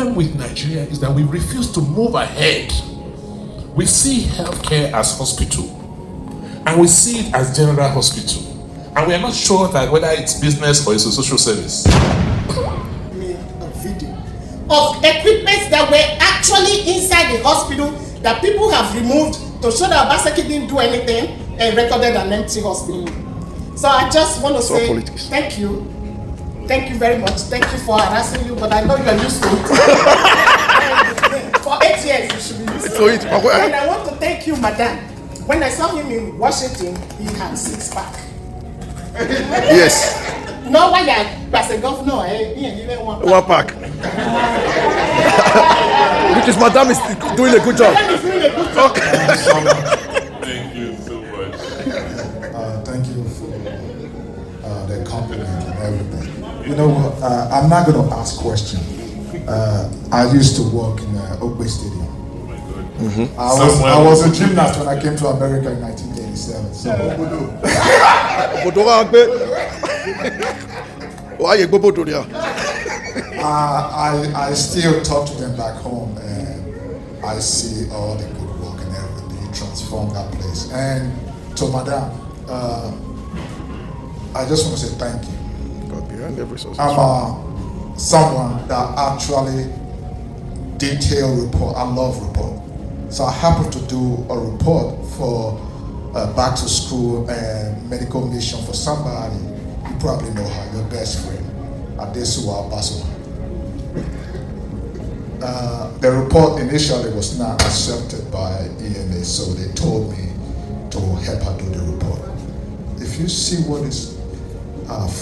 problem with Nigeria is that we refuse to move ahead. We see healthcare as hospital, and we see it as general hospital, and we are not sure that whether it's business or it's a social service. Me a video of equipment that were actually inside the hospital that people have removed to show that Obaseki didn't do anything and recorded an empty hospital. So I just want to say thank you. Thank you very much. Thank you for harassing you, but I know you are used to it. For 8 years, you should be used to it. And I want to thank you, madam. When I saw him in Washington, he had 6-pack. Yes. No, why as a governor, he even one pack. Which is madam is doing a good job. Thank you so much. Thank you for the compliment and everything. You know what? I'm not going to ask questions. I used to work in Oakway Stadium. I was a gymnast when I came to America in 1987. So I still talk to them back home, and I see all the good work and everything. You transform that place. And to Madam, I just want to say thank you. I'm someone that actually detail report. I love report. So I happened to do a report for back to school and medical mission for somebody. You probably know her, your best friend, Adesuwa Baswa. The report initially was not accepted by EMA, so they told me to help her do the report. If you see what is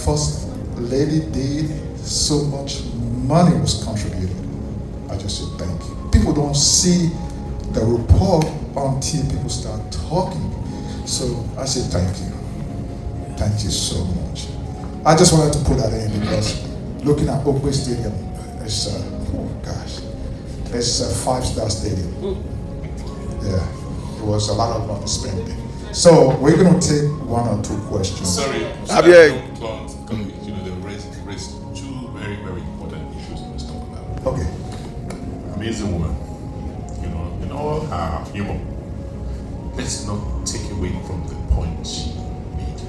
first lady did, so much money was contributed. I just say thank you. People don't see the report until people start talking. So I say thank you. Thank you so much. I just wanted to put that in because looking at Oakway Stadium, it's it's a 5-star stadium. Yeah, it was a lot of money spending. So we're going to take 1 or 2 questions. Sorry, Javier. you know, they raised 2 very, very important issues we must talk about. Okay. Amazing woman, you know, in all her humor. Let's not take away from the point she made,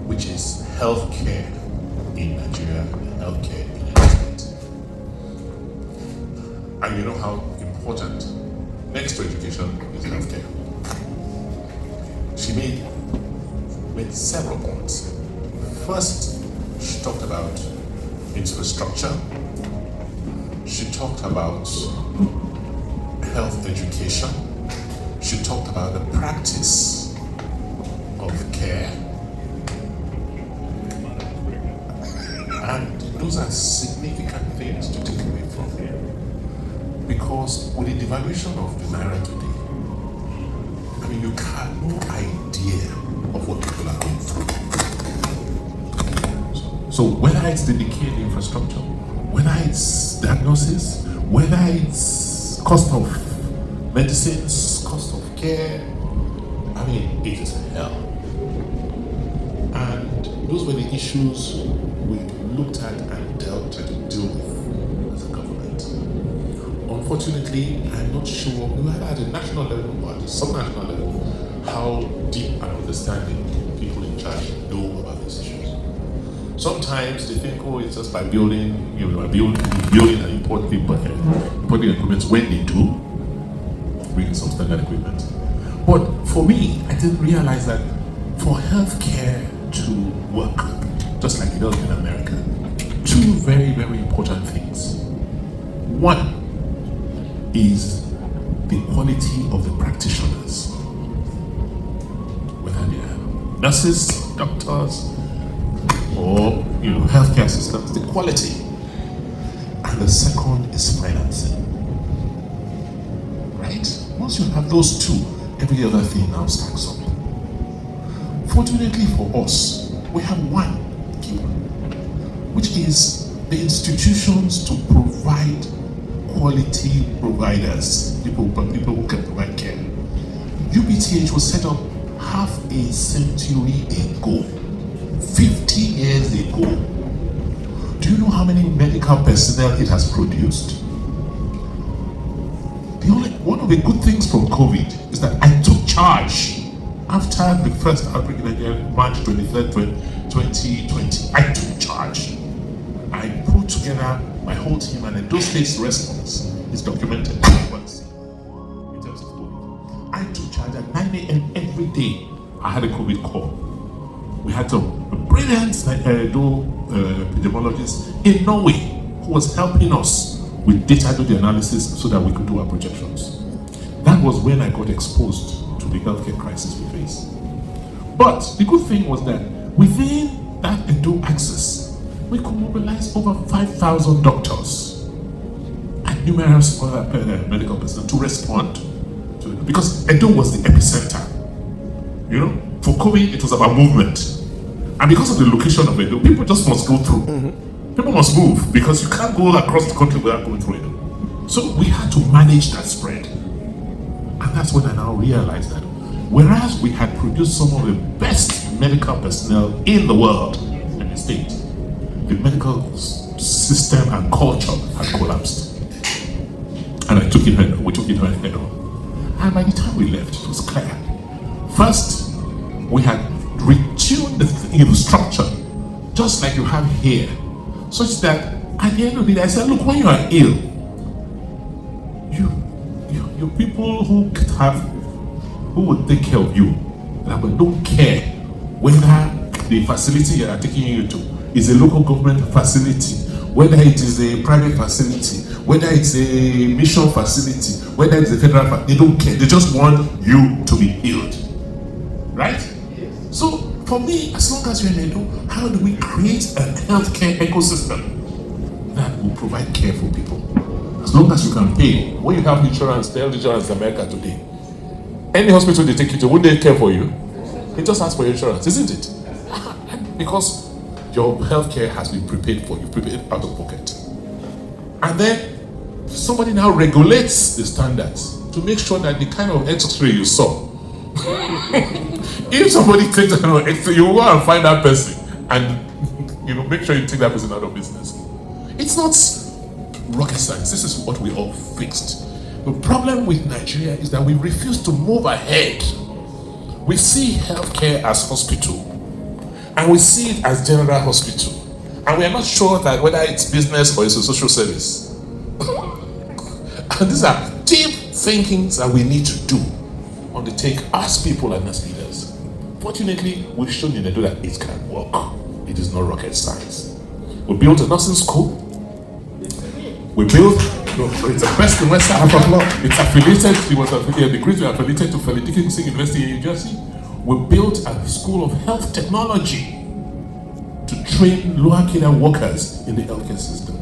which is healthcare in Nigeria and healthcare in United States. And you know how important, next to education, is healthcare. She made several points. First, she talked about infrastructure. She talked about health education. She talked about the practice of care. And those are significant things to take away from here. Because with the devaluation of the Naira today, I mean, you have no idea of what people are going through. So whether it's the decay in infrastructure, whether it's diagnosis, whether it's cost of medicines, cost of care, I mean, it is hell. And those were the issues we looked at and tried to deal with as a government. Unfortunately, I'm not sure, whether at the national level or at the subnational level, how deep an understanding people in charge know about these issues. Sometimes they think, oh, it's just by building, building and importing equipment when they do bring some standard equipment. But for me, I didn't realize that for healthcare to work, just like it does in America, 2 very, very important things. One is the quality of the practitioners, whether they are nurses, doctors, or healthcare systems, the quality. And the second is financing. Right? Once you have those 2, every other thing now stacks up. Fortunately for us, we have one key one, which is the institutions to provide quality providers, people who can provide care. UPTH was set up half a century ago, 50 years ago. Do Do you know how many medical personnel it has produced? One of the good things from COVID is that I took charge after the first outbreak in Nigeria, March 23rd, 2020. I took charge. I put together my whole team, and Edo State's response is documented in terms of COVID. I took charge at 9 a.m. every day. I had a COVID call. We had some brilliant Edo epidemiologist in Norway who was helping us with data to the analysis so that we could do our projections. That was when I got exposed to the healthcare crisis we face. But the good thing was that within that Edo axis, we could mobilize over 5,000 doctors and numerous other medical personnel to respond to it. Because Edo was the epicenter. You know, for COVID, it was about movement. And because of the location of Edo, people just must go through. People must move because you can't go across the country without going through Edo. So we had to manage that spread. And that's when I now realized that whereas we had produced some of the best medical personnel in the world in the state, the medical system and culture had collapsed. And we took it head on. And by the time we left, it was clear. First, we had retuned the structure, just like you have here, such that at the end of the day, I said, look, when you are ill, you people who will take care of you, but don't care whether the facility you are taking you to is a local government facility, whether it is a private facility, whether it's a mission facility, whether it's a federal facility, they don't care. They just want you to be healed. Right? So, for me, as long as you're in Edo, how do we create a healthcare ecosystem that will provide care for people? As long as you can pay. When you have insurance, health insurance in America today, any hospital they take you to, would they care for you? They just ask for your insurance, isn't it? Because your healthcare has been prepaid for, you prepaid out of pocket. And then somebody now regulates the standards to make sure that the kind of X-ray you saw, if somebody takes an X-ray, you go and find that person and make sure you take that person out of business. It's not rocket science. This is what we all fixed. The problem with Nigeria is that we refuse to move ahead. We see healthcare as hospital, and we see it as general hospital, and we are not sure that whether it's business or it's a social service. And these are deep thinkings that we need to do, undertake as people and as leaders. Fortunately, we've shown in Edo that it can work. It is not rocket science. We built a nursing school. We built, it's the best in West Africa. It's affiliated, the degrees were affiliated to Feli Dickinson University in New Jersey. We built a school of health technology to train lower cadre workers in the healthcare system.